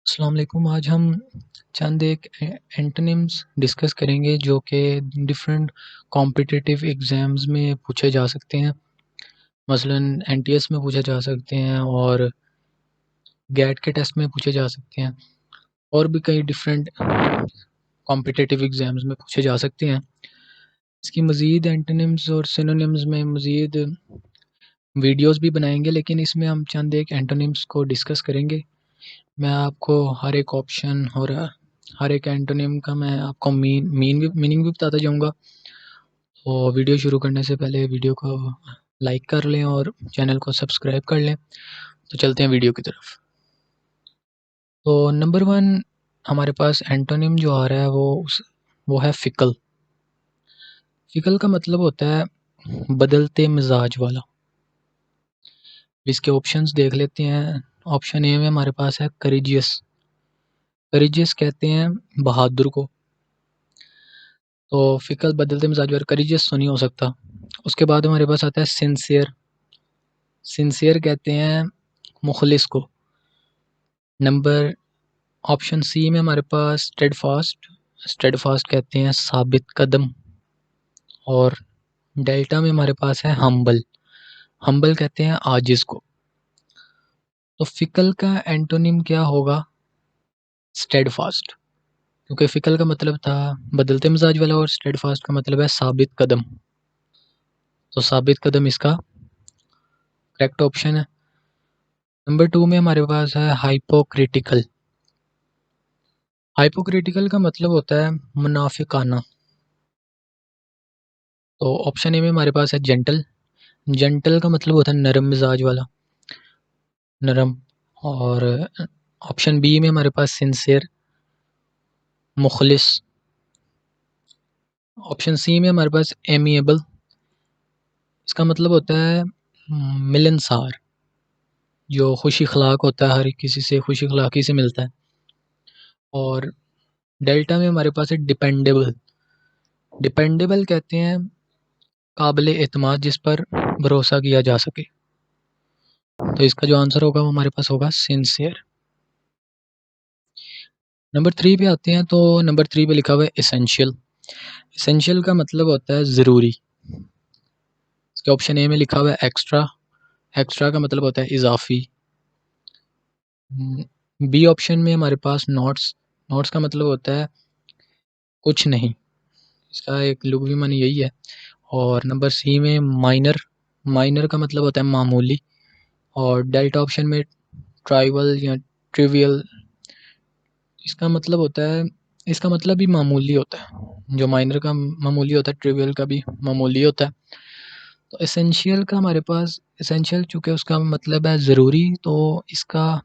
अस्सलाम वालेकुम। आज हम चंद एक एंटोनिम्स डिस्कस करेंगे जो कि डिफरेंट कॉम्पिटिटिव एग्ज़ाम्स में पूछे जा सकते हैं। मसलन एनटीएस में पूछे जा सकते हैं और गैट के टेस्ट में पूछे जा सकते हैं और भी कई डिफरेंट कॉम्पिटिटिव एग्ज़ाम्स में पूछे जा सकते हैं। इसकी मज़ीद एंटोनिम्स और सिनोनिम्स में मज़ीद वीडियोस भी बनाएंगे, लेकिन इसमें हम चंद एक एंटोनिम्स को डिस्कस करेंगे। मैं आपको हर एक ऑप्शन और हर एक एंटोनिम का मैं आपको मीनिंग भी बताता जाऊँगा। और वीडियो शुरू करने से पहले वीडियो को लाइक कर लें और चैनल को सब्सक्राइब कर लें। तो चलते हैं वीडियो की तरफ। तो नंबर 1 हमारे पास एंटोनिम जो आ रहा है वो है फ़िकल। फ़िकल का मतलब होता है बदलते मिजाज वाला। इसके ऑप्शंस देख लेते हैं। ऑप्शन ए में हमारे पास है करेजियस। करेजियस कहते हैं बहादुर को। तो फ़िकल बदलते मिजाज वाला, करेजियस तो नहीं हो सकता। उसके बाद हमारे पास आता है सिंसियर। सिंसियर कहते हैं मुखलिस को। नंबर ऑप्शन सी में हमारे पास स्टेडफास्ट। स्टेडफास्ट कहते हैं साबित कदम। और डेल्टा में हमारे पास है हम्बल। हम्बल कहते हैं आजिज को। तो फिकल का एंटोनिम क्या होगा? स्टेडफास्ट, क्योंकि फिकल का मतलब था बदलते मिजाज वाला और स्टेडफास्ट का मतलब है साबित कदम। तो साबित कदम इसका करेक्ट ऑप्शन है। नंबर 2 में हमारे पास है हाइपोक्रिटिकल। हाइपोक्रिटिकल का मतलब होता है मुनाफिकाना। तो ऑप्शन ए में हमारे पास है जेंटल। जेंटल का मतलब होता है नरम मिजाज वाला, नरम। और ऑप्शन बी में हमारे पास सिंसियर, मुखलिस। ऑप्शन सी में हमारे पास एमिएबल। इसका मतलब होता है मिलनसार, जो खुशी अखलाक होता है, हर किसी से खुशी अखलाकी से मिलता है। और डेल्टा में हमारे पास है डिपेंडेबल। डिपेंडेबल कहते हैं काबिल एतमाद, जिस पर भरोसा किया जा सके। तो इसका जो आंसर होगा वो हमारे पास होगा सिंसियर। नंबर 3 पे आते हैं। तो नंबर 3 पे लिखा हुआ है एसेंशियल। एसेंशियल का मतलब होता है ज़रूरी। इसके ऑप्शन ए में लिखा हुआ है एक्स्ट्रा। एक्स्ट्रा का मतलब होता है इजाफी। बी ऑप्शन में हमारे पास नोट्स। नोट्स का मतलब होता है कुछ नहीं। इसका एक लुग़वी मानी यही है। और नंबर सी में माइनर। माइनर का मतलब होता है मामूली। और डेल्टा ऑप्शन में ट्राइवल या ट्रिवियल। इसका मतलब होता है, इसका मतलब भी मामूली होता है। जो माइनर का मामूली होता है, ट्रिवियल का भी मामूली होता है। तो एसेंशियल का हमारे पास, एसेंशियल चूँकि उसका मतलब है ज़रूरी, तो इसका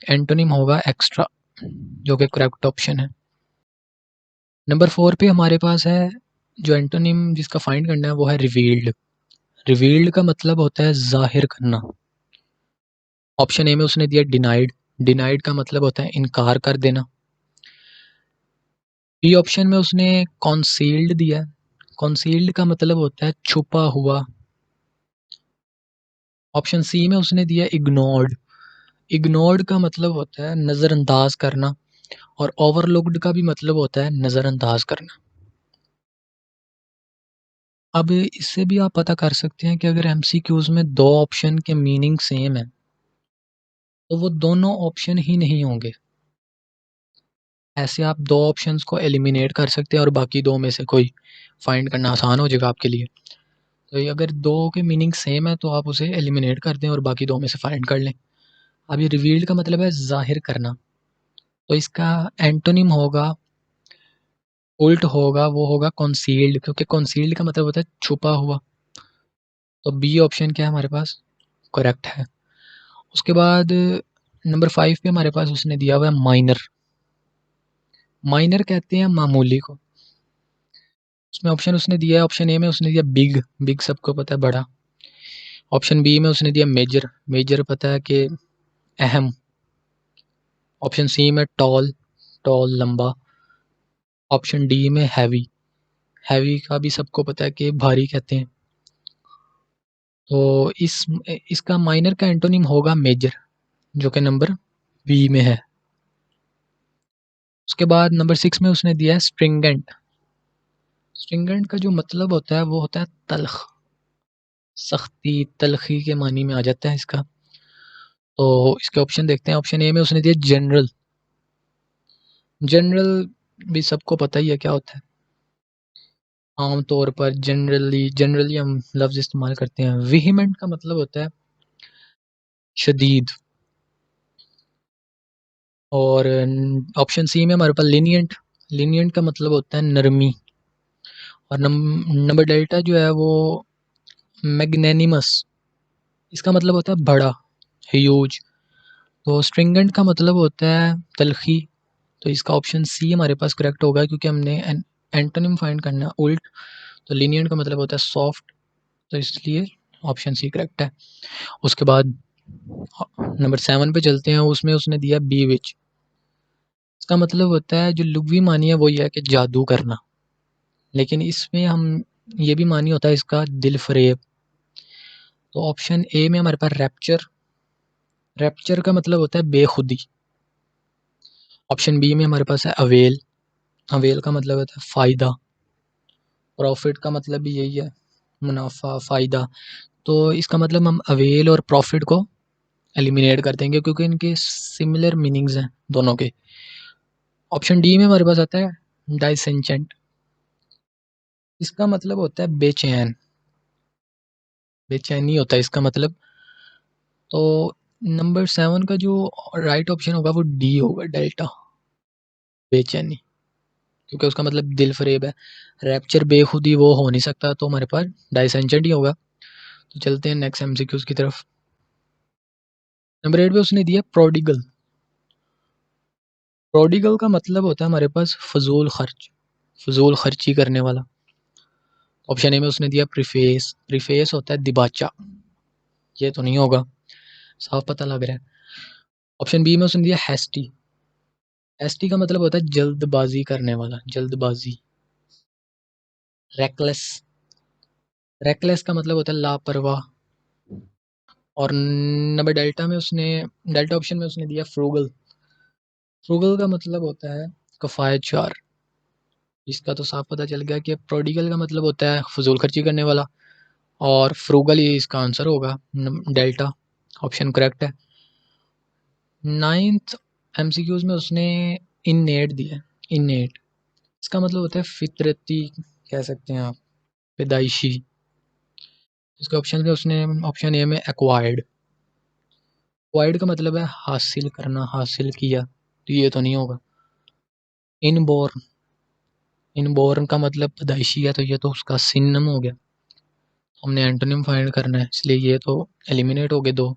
एंटोनिम होगा एक्स्ट्रा, जो कि करेक्ट ऑप्शन है। नंबर 4 पे हमारे पास है जो एंटोनिम जिसका फाइंड करना है वो है रिवील्ड। रिवील्ड का मतलब होता है ज़ाहिर करना। ऑप्शन ए में उसने दिया डिनाइड। डिनाइड का मतलब होता है इनकार कर देना। बी ऑप्शन में उसने कॉन्सील्ड दिया। कॉन्सील्ड का मतलब होता है छुपा हुआ। ऑप्शन सी में उसने दिया इग्नोर्ड। इग्नोर्ड का मतलब होता है नज़रअंदाज करना। और ओवरलुक्ड का भी मतलब होता है नज़रअंदाज करना। अब इससे भी आप पता कर सकते हैं कि अगर एमसीक्यूज़ में दो ऑप्शन के मीनिंग सेम है तो वो दोनों ऑप्शन ही नहीं होंगे। ऐसे आप दो ऑप्शंस को एलिमिनेट कर सकते हैं और बाकी दो में से कोई फाइंड करना आसान हो जाएगा आपके लिए। तो ये अगर दो के मीनिंग सेम है तो आप उसे एलिमिनेट कर दें और बाकी दो में से फाइंड कर लें। अब ये रिवील्ड का मतलब है ज़ाहिर करना, तो इसका एंटोनिम होगा, उल्ट होगा, वो होगा कॉन्सील्ड, क्योंकि कॉन्सील्ड का मतलब होता है छुपा हुआ। तो बी ऑप्शन क्या है हमारे पास? करेक्ट है। उसके बाद नंबर 5 पे हमारे पास उसने दिया हुआ है माइनर। माइनर कहते हैं मामूली को। उसमें ऑप्शन उसने दिया है, ऑप्शन ए में उसने दिया बिग। बिग सबको पता है बड़ा। ऑप्शन बी में उसने दिया मेजर। मेजर पता है कि अहम। ऑप्शन सी में टॉल। टॉल लंबा। ऑप्शन डी में हैवी। हैवी का भी सबको पता है कि भारी कहते हैं। तो इसका माइनर का एंटोनिम होगा मेजर, जो कि नंबर बी में है। उसके बाद नंबर 6 में उसने दिया है स्ट्रिंगेंट। स्ट्रिंगेंट का जो मतलब होता है वो होता है तल्ख, सख्ती, तलखी के मानी में आ जाता है इसका। तो इसके ऑप्शन देखते हैं। ऑप्शन ए में उसने दिया जनरल। जनरल भी सबको पता ही है क्या होता है। आम तौर पर जनरली हम लफ्ज़ इस्तेमाल करते हैं। वेहिमेंट का मतलब होता है शदीद। और ऑप्शन सी में हमारे पास लीनिएंट। लीनिएंट का मतलब होता है नरमी। और नंबर डेल्टा जो है वो मैग्नेनिमस, इसका मतलब होता है बड़ा, ह्यूज। तो स्ट्रिंगेंट का मतलब होता है तलखी। तो इसका ऑप्शन सी हमारे पास करेक्ट होगा, क्योंकि हमने एंटोनिम फाइंड करना है उल्ट। तो लीनिएंट का मतलब होता है सॉफ्ट, तो इसलिए ऑप्शन सी करेक्ट है। उसके बाद नंबर 7 पे चलते हैं। उसमें उसने दिया बी विच। इसका मतलब होता है, जो लुग़वी मानी है वो ये है कि जादू करना, लेकिन इसमें हम ये भी मानी होता है इसका दिल फ़रेब। तो ऑप्शन ए में हमारे पास रैप्चर। रैप्चर का मतलब होता है बेखुदी। ऑप्शन बी में हमारे पास है अवेल। अवेल का मतलब होता है फ़ायदा। प्रॉफिट का मतलब भी यही है, मुनाफा, फ़ायदा। तो इसका मतलब हम अवेल और प्रॉफिट को एलिमिनेट कर देंगे, क्योंकि इनके सिमिलर मीनिंग्स हैं दोनों के। ऑप्शन डी में हमारे पास आता है डाइसेंचेंट। इसका मतलब होता है बेचैन, बेचैनी होता है इसका मतलब। तो नंबर 7 का जो राइट ऑप्शन होगा वो डी होगा, डेल्टा, बेचैनी, क्योंकि उसका मतलब दिल फ़रेब है। रैप्चर बेखुदी वो हो नहीं सकता, तो हमारे पास डाइसेंचेंट ही होगा। तो चलते हैं नेक्स्ट एमसीक्यूज़ की तरफ। नंबर 8 पे उसने दिया प्रोडिगल। प्रोडिगल का मतलब होता है हमारे पास फ़ज़ूल खर्च, फ़ज़ूल खर्ची करने वाला। ऑप्शन ए में उसने दिया प्रीफेस। प्रीफेस होता है दिबाचा, ये तो नहीं होगा, साफ पता लग रहा है। ऑप्शन बी में उसने दिया हैस्टी। हैस्टी का मतलब होता है जल्दबाजी करने वाला, जल्दबाजी। रेकलेस। रेकलेस का मतलब होता है लापरवाह। और नंबर डेल्टा ऑप्शन में उसने दिया फ्रूगल। फ्रूगल का मतलब होता है कफ़ायतशार। इसका तो साफ पता चल गया कि प्रोडिगल का मतलब होता है फजूल खर्ची करने वाला, और फ्रूगल ही इसका आंसर होगा। डेल्टा ऑप्शन करेक्ट है। 9th एमसीक्यूज में उसने इननेट दिया। इननेट, इसका मतलब होता है फितरती, कह सकते हैं आप, पैदाइशी। इसके ऑप्शन में उसने ऑप्शन ए में एक्वायर्ड। एक्वायर्ड का मतलब है हासिल करना, हासिल किया, तो ये तो नहीं होगा। इनबोर्न। इनबोर्न का मतलब पैदाइशी है, तो ये तो उसका सिनोनिम हो गया। हमने एंटोनिम फाइंड करना है, इसलिए ये तो एलिमिनेट हो गए दो।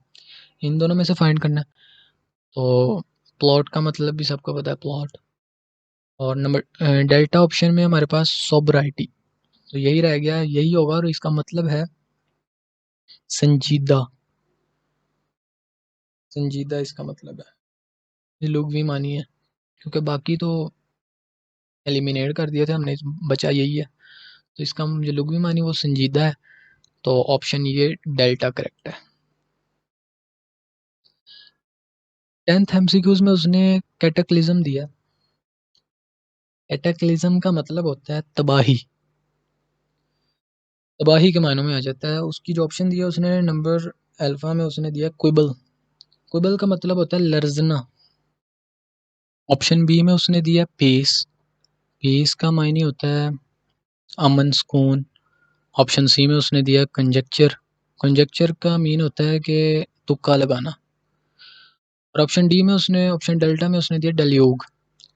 इन दोनों में से फाइंड करना है। तो प्लॉट का मतलब भी सबको पता है, प्लॉट। और नंबर डेल्टा ऑप्शन में हमारे पास सोब्राइटी, तो यही रह गया, यही होगा। और इसका मतलब है संजीदा। संजीदा इसका मतलब है, ये लोग भी मानी है, क्योंकि बाकी तो एलिमिनेट कर दिए थे हमने, बचा यही है। तो इसका जो लोग भी मानी वो संजीदा है। तो ऑप्शन ये डेल्टा करेक्ट है। 10th एमसीक्यूज में उसने कैटेक्लिज्म दिया। कैटेक्लिज्म का मतलब होता है तबाही। तबाही के मायनों में आ जाता है। उसकी जो ऑप्शन दिया उसने नंबर अल्फा में उसने दिया क्विबल। क्विबल का मतलब होता है लर्जना। ऑप्शन बी में उसने दिया पीस। पीस का मायने होता है अमन, सुकून। ऑप्शन सी में उसने दिया कंजक्चर। कंजक्चर का मीन होता है कि तुक्का लगाना। और ऑप्शन डेल्टा में उसने दिया डलयूग।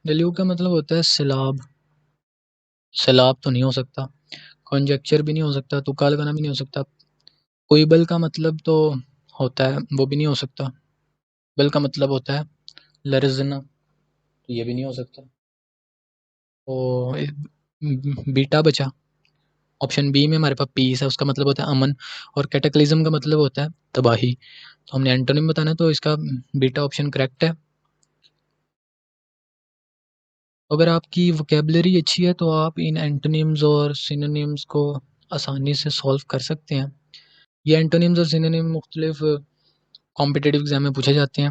डलयूग का मतलब होता है सैलाब। सैलाब तो नहीं हो सकता, कंजक्चर भी नहीं हो सकता, तुक्का लगाना भी नहीं हो सकता। कोई का मतलब तो होता है, वो भी नहीं हो सकता। बल का मतलब होता है लर्जना, तो ये भी नहीं हो सकता। तो बीटा बचा। ऑप्शन बी में हमारे पास पीस है, उसका मतलब होता है अमन। और कैटेक्लिज्म का मतलब होता है तबाही। तो हमने एंटोनिम बताना है, तो इसका बीटा ऑप्शन करेक्ट है। अगर आपकी वोकेबलरी अच्छी है तो आप इन एंटोनिम्स और सिनोनिम्स को आसानी से सॉल्व कर सकते हैं। ये एंटोनिम्स और सिनोनिम मुख्तलिफ कॉम्पिटिटिव एग्जाम में पूछे जाते हैं।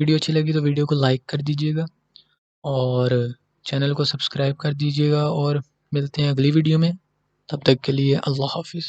वीडियो अच्छी लगी तो वीडियो को लाइक कर दीजिएगा, और चैनल को सब्सक्राइब कर दीजिएगा और मिलते हैं अगली वीडियो में। तब तक के लिए अल्लाह हाफ़िज़।